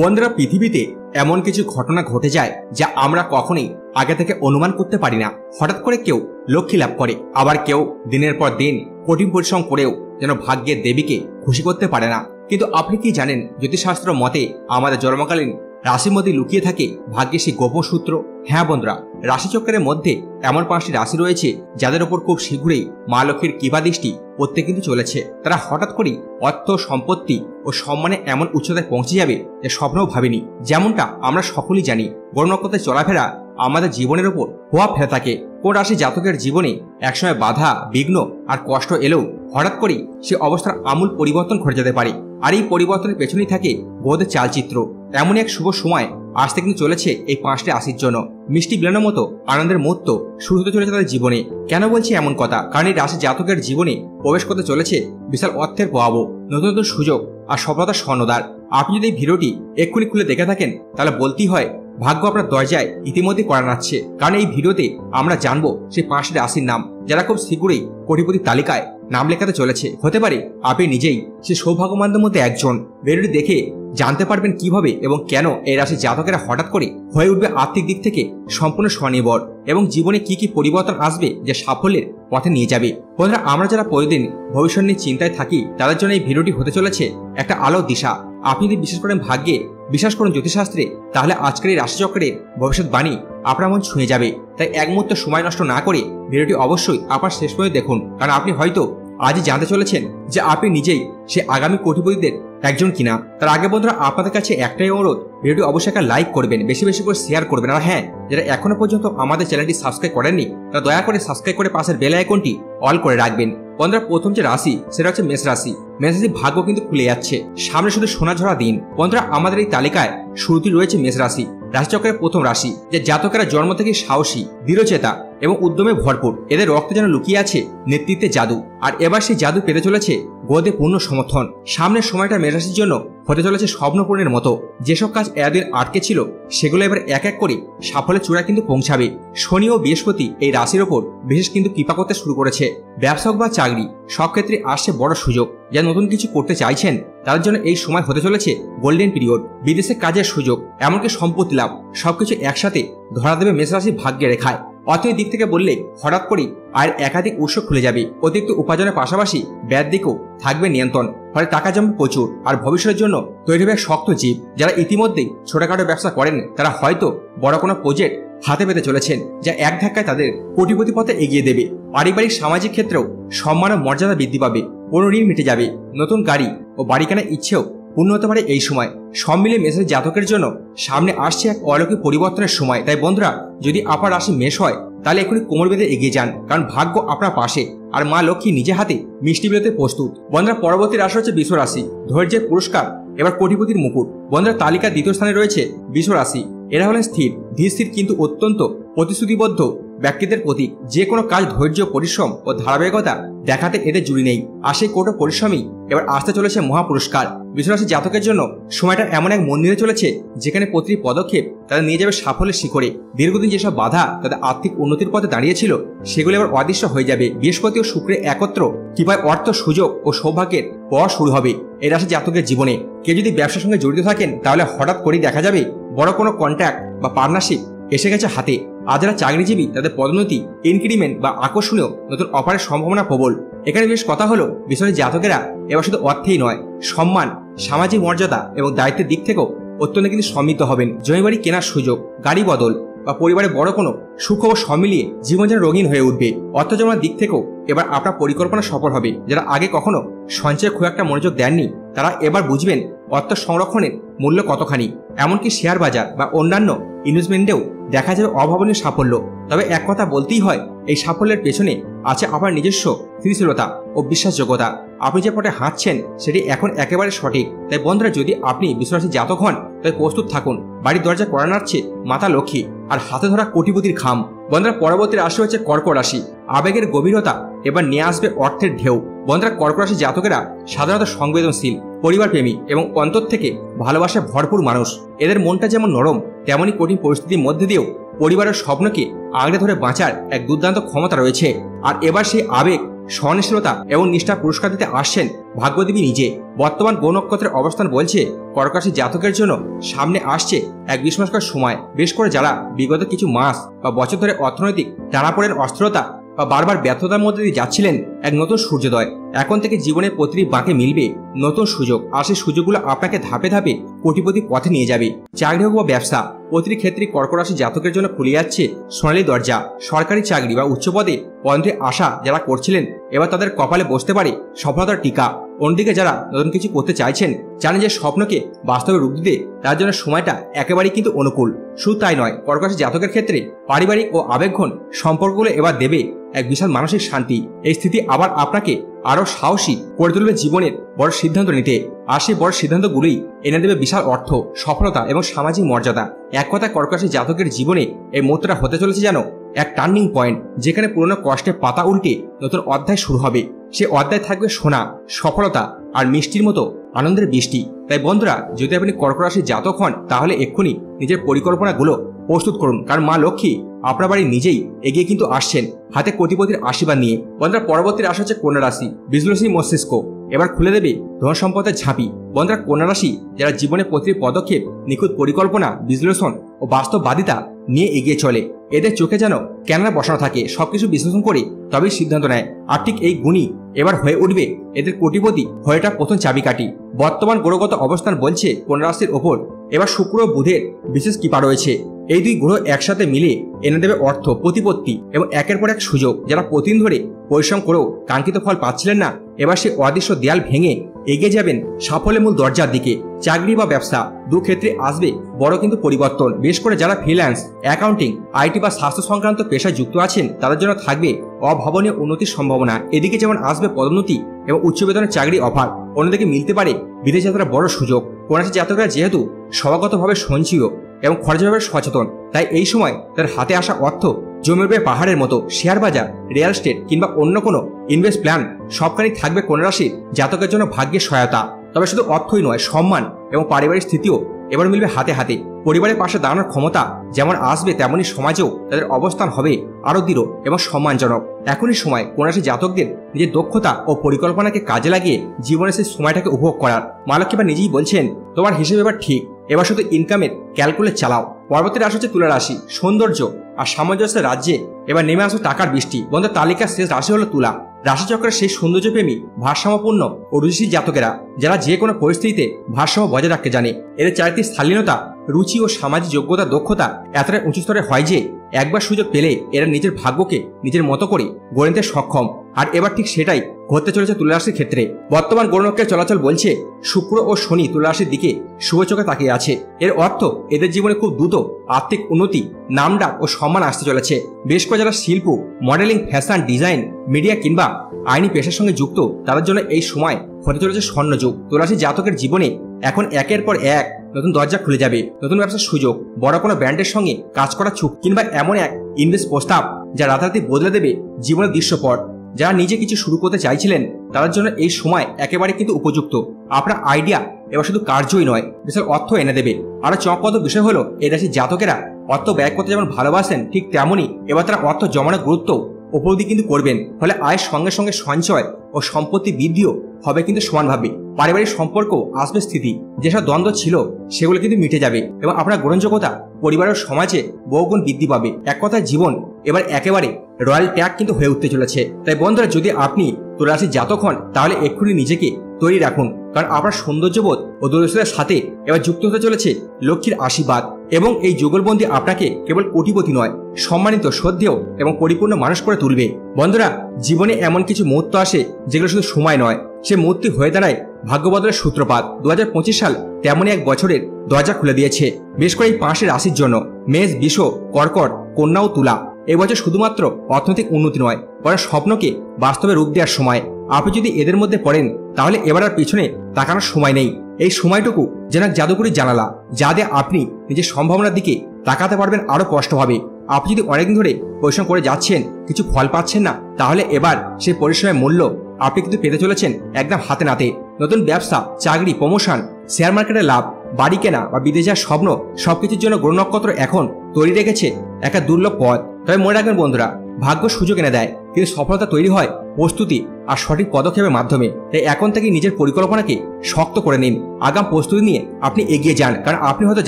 বন্ধুরা, পৃথিবীতে এমন কিছু ঘটনা ঘটে যায় যা আমরা কখনোই আগে থেকে অনুমান করতে পারি না। হঠাৎ করে কেউ লক্ষ্মী লাভ করে, আবার কেউ দিনের পর দিন কঠিন পরিশ্রম করেও যেন ভাগ্যের দেবীকে খুশি করতে পারে না। কিন্তু আপনি কি জানেন, জ্যোতিষশাস্ত্র মতে আমাদের জন্মকালীন রাশির মধ্যে লুকিয়ে থাকে ভাগ্যের সেই গোপন সূত্র। হ্যাঁ বন্ধুরা, রাশিচক্রের মধ্যে এমন 5টি রাশি রয়েছে যাদের উপর খুব শীঘ্রই মা লক্ষ্মীর কৃপা দৃষ্টি পড়তে কিন্তু চলেছে। তারা হঠাৎ করেই অর্থ, সম্পত্তি ও সম্মানে এমন উচ্চতায় পৌঁছে যাবে যা স্বপ্নেও ভাবিনি। যেমনটা আমরা সকলেই জানি, গ্রহ নক্ষত্রের চলাফেরা আমাদের জীবনের উপর প্রভাব ফেলে থাকে। কোন রাশি জাতকের জীবনে একসময় বাধা, বিঘ্ন আর কষ্ট এলেও হঠাৎ করেই সে অবস্থার আমূল পরিবর্তন ঘটে যেতে পারে। আর এই পরিবর্তনের পেছনেই থাকে গ্রহদের চালচিত্র। এমনই এক শুভ সময় আসতে কিন্তু চলেছে এই 5টি রাশির জন্য। মিষ্টি বিলানোর মতো আনন্দের মুহূর্ত শুরু হতে চলেছে তাদের জীবনে। কেন বলছি এমন কথা? কারণ এই রাশি জাতকের জীবনে প্রবেশ করতে চলেছে বিশাল অর্থের প্রভাব, নতুন নতুন সুযোগ আর সফলতার স্বর্ণদ্বার। আপনি যদি এই ভিডিওটি এক্ষুনি খুলে দেখে থাকেন তাহলে বলতেই হয় ভাগ্য আপনার দরজায় ইতিমধ্যে কড়া নাড়ছে। কারণ এই ভিডিওতে আমরা জানবো সেই 5টি রাশির নাম যারা খুব শীঘ্রই কোটিপতির তালিকায় নাম লেখাতে চলেছে। হতে পারে আপনি নিজেই সে সৌভাগ্যবানদের মধ্যে একজন। ভিডিওটি দেখে জানতে পারবেন কিভাবে এবং কেন এই রাশির জাতকেরা হঠাৎ করে হয়ে উঠবে আর্থিক দিক থেকে সম্পূর্ণ স্বনির্ভর, এবং জীবনে কি কি পরিবর্তন আসবে যা সাফল্যের পথে নিয়ে যাবে। বন্ধুরা, আমরা যারা প্রতিদিন ভবিষ্যৎ নিয়ে চিন্তায় থাকি তাদের জন্য এই ভিডিওটি হতে চলেছে একটা আলো দিশা। আপনি যদি বিশ্বাস করেন ভাগ্যে, বিশ্বাস করুন জ্যোতিষশাস্ত্রে, তাহলে আজকের এই রাশিচক্রের ভবিষ্যৎবাণী আপনার মন ছুঁয়ে যাবে। তাই এক মুহূর্ত সময় নষ্ট না করে ভিডিওটি অবশ্যই আপনার শেষ পর্যন্ত দেখুন। কারণ আপনি হয়তো আজই জানতে চলেছেন যে আপনি নিজেই সে আগামী কোটিপতিদের একজন কিনা। তার আগে বন্ধুরা, আপনাদের কাছে একটাই অনুরোধ, ভিডিওটি অবশ্যই একটা লাইক করবেন, বেশি বেশি করে শেয়ার করবেন। আর হ্যাঁ, যারা এখনো পর্যন্ত আমাদের চ্যানেলটি সাবস্ক্রাইব করেননি তারা দয়া করে সাবস্ক্রাইব করে পাশের বেল আইকনটি অল করে রাখবেন। বন্ধুরা, প্রথম যে রাশি সেটা হচ্ছে মেষ রাশি। মেষ রাশির ভাগ্য কিন্তু খুলে যাচ্ছে, সামনে শুধু সোনাঝরা দিন। বন্ধুরা, আমাদের এই তালিকায় শুরুতেই রয়েছে মেষ রাশি, রাশিচক্রের প্রথম রাশি। যে জাতকেরা জন্ম থেকে সাহসী, দৃঢ়চেতা এবং উদ্যমে ভরপুর। এদের রক্তে যেন লুকিয়ে আছে নেতৃত্বে জাদু, আর এবার সেই জাদু পেতে চলেছে গ্রহদের পূর্ণ সমর্থন। সামনের সময়টা মেষ রাশির জন্য হতে চলেছে স্বপ্নপূরণের মতো। যেসব কাজ এতদিন আটকে ছিল সেগুলো এবার এক এক করে সাফল্যের চূড়ায় কিন্তু পৌঁছাবে। শনি ও বৃহস্পতি এই রাশির ওপর বিশেষ কিন্তু কৃপা করতে শুরু করেছে। ব্যবসা বা চাকরি সব ক্ষেত্রে আসছে বড় সুযোগ। যারা নতুন কিছু করতে চাইছেন তাদের জন্য এই সময় হতে চলেছে গোল্ডেন পিরিয়ড। বিদেশে কাজের সুযোগ, এমনকি সম্পত্তি লাভ, সবকিছু একসাথে ধরা দেবে মেষ রাশির ভাগ্যে রেখায়। অর্থের দিক থেকে বললে হঠাৎ করেই আয়ের একাধিক উৎস খুলে যাবে। অতিরিক্ত উপার্জনের পাশাপাশি ব্যয়ের দিকেও থাকবে নিয়ন্ত্রণ। ফলে টাকা জমবে প্রচুর, আর ভবিষ্যতের জন্য তৈরি হবে শক্ত জীব। যারা ইতিমধ্যেই ছোটখাটো ব্যবসা করেন তারা হয়তো বড় কোনো প্রজেক্ট হাতে পেতে চলেছেন যা এক ধাক্কায় তাদের কোটিপতি পথে এগিয়ে দেবে। পারিবারিক সামাজিক ক্ষেত্রেও সম্মান ও মর্যাদা বৃদ্ধি পাবে। পুরনো ঋণ মিটে যাবে। নতুন গাড়ি ও বাড়ি কেনার ইচ্ছেও পূর্ণ হতে পারে এই সময়। সব মিলে মেষের জাতকের জন্য সামনে আসছে এক অলৌকিক পরিবর্তনের সময়। তাই বন্ধুরা, যদি আপনার রাশি মেষ হয় তাহলে এখনই কোমর বেঁধে এগিয়ে যান, কারণ ভাগ্য আপনার পাশে আর মা লক্ষ্মী নিজে হাতে মিষ্টি বিলোতে প্রস্তুত। বন্ধুরা, পরবর্তী রাশি হচ্ছে বৃষ রাশি। ধৈর্যের পুরস্কার এবার কোটিপতির মুকুট। বন্ধুরা, তালিকার দ্বিতীয় স্থানে রয়েছে বৃষ রাশি। এরা হলেন স্থির, ধীরস্থির কিন্তু অত্যন্ত প্রতিশ্রুতিবদ্ধ ব্যক্তিদের প্রতীক। যে কোনো কাজ ধৈর্য, পরিশ্রম ও ধারাবাহিকতা দেখাতে এদের জুড়ি নেই। আর সেই কঠোর পরিশ্রমই এবার আসতে চলেছে মহাপুরস্কার। বৃষ রাশি জাতকের জন্য সময়টা এমন এক মন্দিরে চলেছে যেখানে প্রতিটি পদক্ষেপ তাদের নিয়ে যাবে সাফল্যের শিখরে। দীর্ঘদিন যেসব বাধা তাদের আর্থিক উন্নতির পথে দাঁড়িয়েছিল সেগুলো এবার অদৃশ্য হয়ে যাবে। বৃহস্পতি ও শুক্রের একত্র কৃপায় অর্থ, সুযোগ ও সৌভাগ্যের পথ শুরু হবে এই রাশি জাতকের জীবনে। কেউ যদি ব্যবসার সঙ্গে জড়িত থাকেন তাহলে হঠাৎ করেই দেখা যাবে বড় কোনো কন্ট্রাক্ট বা পার্টনারশিপ এসে গেছে হাতে। আর যারা চাকরিজীবী তাদের পদোন্নতি, ইনক্রিমেন্ট বা আকর্ষণীয় নতুন অফারের সম্ভাবনা প্রবল। এখানে বেশ কথা হলো বিষয় জাতকেরা এবার শুধু অর্থেই নয়, সম্মান, সামাজিক মর্যাদা এবং দায়িত্বের দিক থেকেও অত্যন্ত কিন্তু সমৃদ্ধ হবেন। জমিবাড়ি কেনার সুযোগ, গাড়ি বদল বা পরিবারে বড় কোনো সুখবর সব মিলিয়ে জীবন যেন রঙিন হয়ে উঠবে। অর্থ জমার দিক থেকেও এবার আপনার পরিকল্পনা সফল হবে। যারা আগে কখনো সঞ্চয়ে খুব একটা মনোযোগ দেননি তারা এবার বুঝবেন অর্থ সংরক্ষণের মূল্য কতখানি। এমনকি শেয়ার বাজার বা অন্যান্য ইনভেস্টমেন্টেও দেখা যাবে অভাবনীয় সাফল্য। তবে এক কথা বলতেই হয়, এই সাফল্যের পেছনে আছে আপনার নিজস্ব স্থিতিশীলতা ও বিশ্বাসযোগ্যতা। আপনি যে পথে হাঁটছেন সেটি এখন একেবারে সঠিক। তাই বন্ধুরা, যদি আপনি বৃষ রাশির জাতক হন তবে প্রস্তুত থাকুন। বাড়ির দরজা কড়া নাড়ছে মাতা লক্ষ্মী আর হাতে ধরা কোটিপতির খাম। বন্ধুরা, পরবর্তী রাশি হচ্ছে কর্কট রাশি। আবেগের গভীরতা এবার নিয়ে আসবে অর্থের ঢেউ। বন্ধুরা, কর্কট রাশি জাতকেরা সাধারণত সংবেদনশীল, পরিবার প্রেমী এবং অন্তর থেকে ভালোবাসায় ভরপুর মানুষ। এদের মনটা যেমন নরম তেমনই কঠিন পরিস্থিতির মধ্যে দিয়েও পরিবারের স্বপ্নকে আঁকড়ে ধরে বাঁচার এক দুর্দান্ত ক্ষমতা রয়েছে। আর এবার সেই আবেগ সহনশীলতা এবং নিষ্ঠা পুরস্কার দিতে আসছেন ভাগ্যদেবী নিজে। বর্তমান গ্রহ নক্ষত্রের অবস্থান বলছে কর্কট রাশি জাতকের জন্য সামনে আসছে এক বিস্ময়কর সময়। বেশ করে যারা বিগত কিছু মাস বা বছর ধরে অর্থনৈতিক টানাপোড়েন, অস্থিরতা বা বারবার ব্যর্থতার মধ্যে দিয়ে যাচ্ছিলেন, এক নতুন সূর্যোদয় এখন থেকে জীবনের প্রতিটি বাঁকে মিলবে নতুন সুযোগ। আর সেই সুযোগগুলো আপনাকে ধাপে ধাপে কোটিপতি পথে নিয়ে যাবে। চাকরি হোক বা ব্যবসা, প্রতিটি ক্ষেত্রে কর্কট রাশি জাতকের জন্য খুলে যাচ্ছে সোনালী দরজা। সরকারি চাকরি বা উচ্চ পদে পদোন্নতির আশা যারা করছিলেন, এবার তাদের কপালে বসতে পারে সফলতার টিকা। অন্যদিকে যারা নতুন কিছু করতে চাইছেন, জানেন যে স্বপ্নকে বাস্তবে রূপ দিতে তার জন্য সময়টা একেবারেই কিন্তু অনুকূল। শুধু তাই নয়, কর্কট রাশি জাতকের ক্ষেত্রে পারিবারিক ও আবেগঘন সম্পর্কগুলো এবার দেবে এক বিশাল মানসিক শান্তি। এই স্থিতি আবার আপনাকে আরো সাহসী করে তুলবে জীবনের বড় সিদ্ধান্ত নিতে। আর সেই বড় সিদ্ধান্তগুলোই এনে দেবে বিশাল অর্থ, সফলতা এবং সামাজিক মর্যাদা। এক কথা, কর্কট রাশি জাতকের জীবনে এই মুহূর্তটা হতে চলেছে যেন এক টার্নিং পয়েন্ট, যেখানে পুরনো কষ্টের পাতা উল্টে নতুন অধ্যায় শুরু হবে। সে অধ্যায় থাকবে সোনা, সফলতা আর মিষ্টির মতো আনন্দের বৃষ্টি। তাই বন্ধুরা, যদি আপনি কর্কট রাশির জাতক হন, তাহলে এক্ষুনি নিজের পরিকল্পনাগুলো প্রস্তুত করুন, কারণ মা লক্ষ্মী আপনার বাড়ি নিজেই এগিয়ে কিন্তু আসছেন হাতে কোটিপতির আশীর্বাদ নিয়ে। বন্ধুরা, পরবর্তী রাশি হচ্ছে কন্যা রাশি। বিশ্লেষণী মস্তিষ্ক এবার খুলে দেবে ধন সম্পদের ঝাঁপি। বন্ধুরা, কন্যা রাশি যারা জীবনে প্রতিটি পদক্ষেপ নিখুঁত পরিকল্পনা, বিশ্লেষণ ও বাস্তববাদিতা নিয়ে এগিয়ে চলে। এদের চোখে যেন ক্যামেরা বসানো থাকে, সবকিছু বিশ্লেষণ করে তবেই সিদ্ধান্ত নেয়। আর ঠিক এই গুণই এবার হয়ে উঠবে এদের কোটিপতি হয়ে ওঠা প্রথম চাবিকাঠি। বর্তমান গ্রহগত অবস্থান বলছে কন্যা রাশির ওপর এবার শুক্র ও বুধের বিশেষ কৃপা রয়েছে। এই দুই গ্রহ একসাথে মিলে এনে দেবে অর্থ, প্রতিপত্তি এবং একের পর এক সুযোগ। যারা প্রতিদিন ধরে পরিশ্রম করেও কাঙ্ক্ষিত ফল পাচ্ছিলেন না, এবার সে অদৃশ্য দেয়াল ভেঙে এগিয়ে যাবেন সাফল্যের মূল দরজার দিকে। চাকরি বা ব্যবসা দু ক্ষেত্রে আসবে বড় কিন্তু পরিবর্তন। বেশ করে যারা ফ্রিল্যান্স, অ্যাকাউন্টিং, আইটি বা স্বাস্থ্য সংক্রান্ত পেশায় যুক্ত আছেন, তাদের জন্য থাকবে অভাবনীয় উন্নতির সম্ভাবনা। এদিকে যেমন আসবে পদোন্নতি এবং উচ্চ বেতনের চাকরি অফার, অন্যদিকে মিলতে পারে বিদেশ যাত্রার বড় সুযোগ। কন্যা রাশির জাতকরা যেহেতু স্বভাবগতভাবে সঞ্চয় এবং খরচের ব্যাপারে সচেতন, তাই এই সময় তার হাতে আসা অর্থ জমে উঠবে পাহাড়ের মতো। শেয়ার বাজার, রিয়েল এস্টেট কিংবা অন্য কোনো ইনভেস্ট প্ল্যান সবখানি থাকবে কন্যা রাশির জাতকের জন্য ভাগ্যের সহায়তা। তবে শুধু অর্থই নয়, সম্মান এবং পারিবারিক স্থিতিও এবার মিলবে হাতে হাতে। পরিবারের পাশে দাঁড়ানোর ক্ষমতা যেমন আসবে, তেমনি সমাজেও তাদের অবস্থান হবে আরো দৃঢ় এবং সম্মানজনক। এখনই সময় কন্যা রাশির জাতকদের নিজের দক্ষতা ও পরিকল্পনাকে কাজে লাগিয়ে জীবনের সেই সময়টাকে উপভোগ করার। মা লক্ষ্মী এবার নিজেই বলছেন, তোমার হিসেবে এবার ঠিক, এবার শুধু ইনকামের ক্যালকুলেট চালাও। পরবর্তী রাশি হচ্ছে তুলা রাশি। সৌন্দর্য আর সামঞ্জস্যের রাজ্যে এবার নেমে আসবে টাকার বৃষ্টি। বন্ধুর তালিকার শেষ রাশি হলো তুলা। রাশিচক্রের সেই সৌন্দর্যপ্রেমী, ভারসাম্যপূর্ণ ও রুচিশীল জাতকেরা, যারা যে কোনো পরিস্থিতিতে ভারসাম্য বজায় রাখতে জানে। এদের চারিত্রিক শালীনতা, রুচি ও সামাজিক যোগ্যতা, দক্ষতা এতটাই উঁচু স্তরে হয় যে একবার সুযোগ পেলে এরা নিজের ভাগ্যকে নিজের মতো করে গড়ে নিতে সক্ষম। আর এবার ঠিক সেটাই ঘটতে চলেছে তুলা রাশির ক্ষেত্রে। বর্তমান গ্রহনক্ষত্রের চলাচল বলছে শুক্র ও শনি তুলা রাশির দিকে শুভ চোখে তাকিয়ে আছে। এর অর্থ এদের জীবনে খুব দ্রুত আর্থিক উন্নতি, নামডাক ও সম্মান আসতে চলেছে। বেশ করে যারা শিল্প, মডেলিং, ফ্যাশন, ডিজাইন, মিডিয়া কিংবা আইনি পেশার সঙ্গে যুক্ত, তাদের জন্য এই সময় হতে চলেছে স্বর্ণযুগ। তুলা রাশির জাতকের জীবনে এখন একের পর এক নতুন দরজা খুলে যাবে। নতুন ব্যবসার সুযোগ, বড় কোনো ব্র্যান্ডের সঙ্গে কাজ করা চুক্তি কিংবা এমন এক ইনভেস্ট প্রস্তাব যা রাতারাতি বদলে দেবে জীবনের দৃশ্যপট। যারা নিজে কিছু শুরু করতে চাইছিলেন, তাদের জন্য এই সময় একেবারে কিন্তু উপযুক্ত। আপনার আইডিয়া এবার শুধু কার্যই নয়, বিশাল অর্থ এনে দেবে। আরো চমকপ্রদ বিষয় হলো, এই রাশির জাতকেরা অর্থ ব্যয় করতে যেমন ভালোবাসেন, ঠিক তেমনই এবার তারা অর্থ জমানোর গুরুত্ব উপলব্ধি কিন্তু করবেন। ফলে আয়ের সঙ্গে সঙ্গে সঞ্চয় ও সম্পত্তি বৃদ্ধিও হবে কিন্তু সমানভাবে। পারিবারিক সম্পর্ক আসবে স্থিতি, যেসব দ্বন্দ্ব ছিল সেগুলো কিন্তু মিটে যাবে এবং আপনার গ্রহণযোগ্যতা পরিবারের সমাজে বহুগুণ বৃদ্ধি পাবে। এক কথায় জীবন এবার একেবারে রয়্যাল ট্যাগ কিন্তু হয়ে উঠতে চলেছে। তাই বন্ধুরা, যদি আপনি তুলা রাশির জাতক হন, তাহলে এক্ষুনি নিজেকে তৈরি রাখুন, কারণ আপনার সৌন্দর্যবোধ ও দূরদর্শিতার সাথে এবার যুক্ত হতে চলেছে লক্ষ্মীর আশীর্বাদ। এবং এই যুগলবন্দি আপনাকে কেবল কোটিপতি নয়, সম্মানিত, শ্রদ্ধেয় এবং পরিপূর্ণ মানুষ করে তুলবে। বন্ধুরা, জীবনে এমন কিছু মুহূর্ত আসে যেগুলো শুধু সময় নয়, সে মুহূর্তে হয়ে দাঁড়ায় ভাগ্যবদলের সূত্রপাত। 2025 সাল তেমনই এক বছরের দরজা খুলে দিয়েছে, বেশ করে এই 5টি রাশির জন্য: মেষ, বৃষ, কর্কট, কন্যা ও তুলা। এবছর শুধুমাত্র অর্থনৈতিক উন্নতি নয়, বরং স্বপ্নকে বাস্তবে রূপ দেওয়ার সময়। আপনি যদি এদের মধ্যে পড়েন, তাহলে এবার আর পিছনে তাকানোর সময় নেই। এই সময়টুকু যেন জাদুকরি জানালা, যা দিয়ে আপনি নিজের সম্ভাবনার দিকে তাকাতে পারবেন আরো স্পষ্টভাবে। আপনি যদি অনেকদিন ধরে পরিশ্রম করে যাচ্ছেন, কিছু ফল পাচ্ছেন না, তাহলে এবার সেই পরিশ্রমের মূল্য আপনি কিন্তু পেতে চলেছেন একদম হাতে নাতে। নতুন ব্যবসা, চাকরি, প্রমোশন, শেয়ার মার্কেটে লাভ, বাড়ি কেনা বা বিদেশ যাওয়ার স্বপ্ন, সবকিছুর জন্য গ্রহ নক্ষত্র এখন তৈরি রেখেছে একটা দুর্লভ পথ। তবে মনে রাখবেন বন্ধুরা, ভাগ্য সুযোগ এনে দেয়, কিন্তু সফলতা তৈরি হয় প্রস্তুতি আর সঠিক পদক্ষেপের মাধ্যমে। তাই এখন থেকে নিজের পরিকল্পনাকে শক্ত করে নিন, আগাম প্রস্তুতি নিয়ে আপনি এগিয়ে যান। কারণ আপনি হয়তো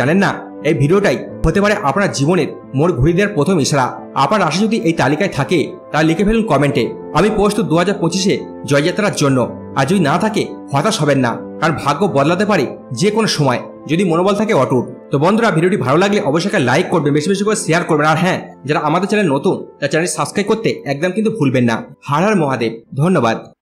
জানেন না, এই ভিডিওটাই হতে পারে আপনার জীবনের মোড় ঘুরিয়ে দেওয়ার প্রথম ইশারা। আপনার রাশি যদি এই তালিকায় থাকে তা লিখে ফেলুন কমেন্টে, আমি প্রস্তুত 2025-এ জয়যাত্রার জন্য। আর যদি না থাকে হতাশ হবেন না, কারণ ভাগ্য বদলাতে পারে যে কোনো সময়, যদি মনোবল থাকে অটুট। তো বন্ধুরা, ভিডিওটি ভালো লাগলে অবশ্যই লাইক করবেন, বেশি বেশি করে শেয়ার করবেন। আর হ্যাঁ, যারা আমাদের চ্যানেল নতুন তার চ্যানেল সাবস্ক্রাইব করতে একদম কিন্তু ভুলবেন না। হর হর মহাদেব, ধন্যবাদ।